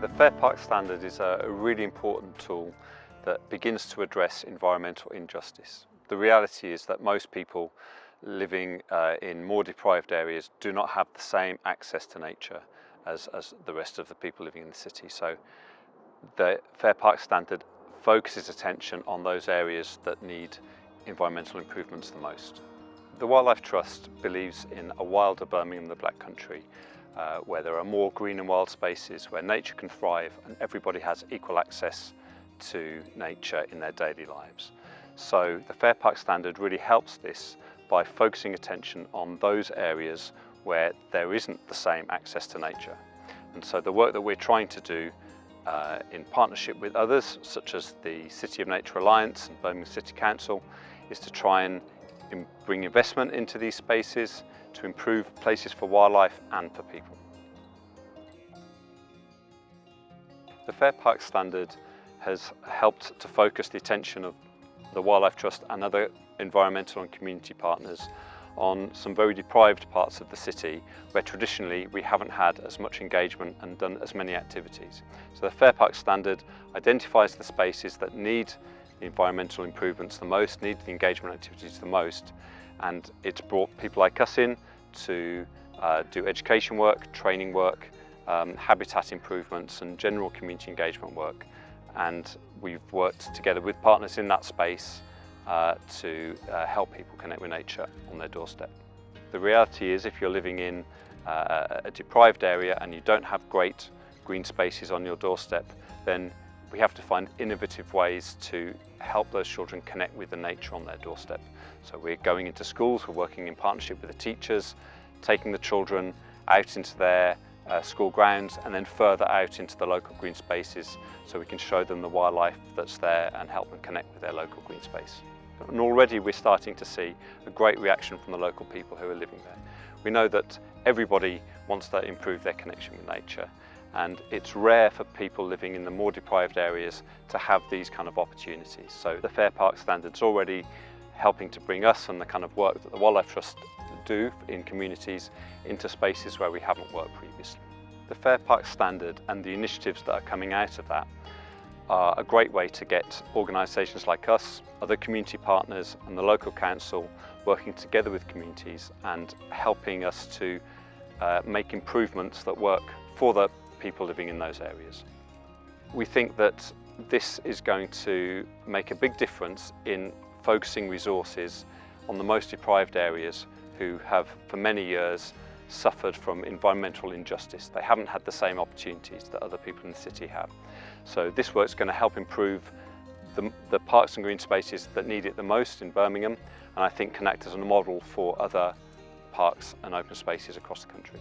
The Fair Park Standard is a really important tool that begins to address environmental injustice. The reality is that most people living in more deprived areas do not have the same access to nature as the rest of the people living in the city. So the Fair Park Standard focuses attention on those areas that need environmental improvements the most. The Wildlife Trust believes in a wilder Birmingham, the Black Country, where there are more green and wild spaces, where nature can thrive and everybody has equal access to nature in their daily lives. So the Fair Park Standard really helps this by focusing attention on those areas where there isn't the same access to nature. And so the work that we're trying to do in partnership with others, such as the City of Nature Alliance and Birmingham City Council, is to try and bring investment into these spaces to improve places for wildlife and for people. The Fair Park Standard has helped to focus the attention of the Wildlife Trust and other environmental and community partners on some very deprived parts of the city where traditionally we haven't had as much engagement and done as many activities. So the Fair Park Standard identifies the spaces that need the environmental improvements the most, need the engagement activities the most, and it's brought people like us in to do education work, training work, habitat improvements and general community engagement work. And we've worked together with partners in that space to help people connect with nature on their doorstep. The reality is, if you're living in a deprived area and you don't have great green spaces on your doorstep, then we have to find innovative ways to help those children connect with the nature on their doorstep. So we're going into schools, we're working in partnership with the teachers, taking the children out into their school grounds and then further out into the local green spaces so we can show them the wildlife that's there and help them connect with their local green space. And already we're starting to see a great reaction from the local people who are living there. We know that everybody wants to improve their connection with nature, and it's rare for people living in the more deprived areas to have these kind of opportunities. So the Fair Park Standard's already helping to bring us and the kind of work that the Wildlife Trust do in communities into spaces where we haven't worked previously. The Fair Park Standard and the initiatives that are coming out of that are a great way to get organisations like us, other community partners and the local council working together with communities and helping us to make improvements that work for the people living in those areas. We think that this is going to make a big difference in focusing resources on the most deprived areas who have for many years suffered from environmental injustice. They haven't had the same opportunities that other people in the city have. So this work's going to help improve the parks and green spaces that need it the most in Birmingham, and I think can act as a model for other parks and open spaces across the country.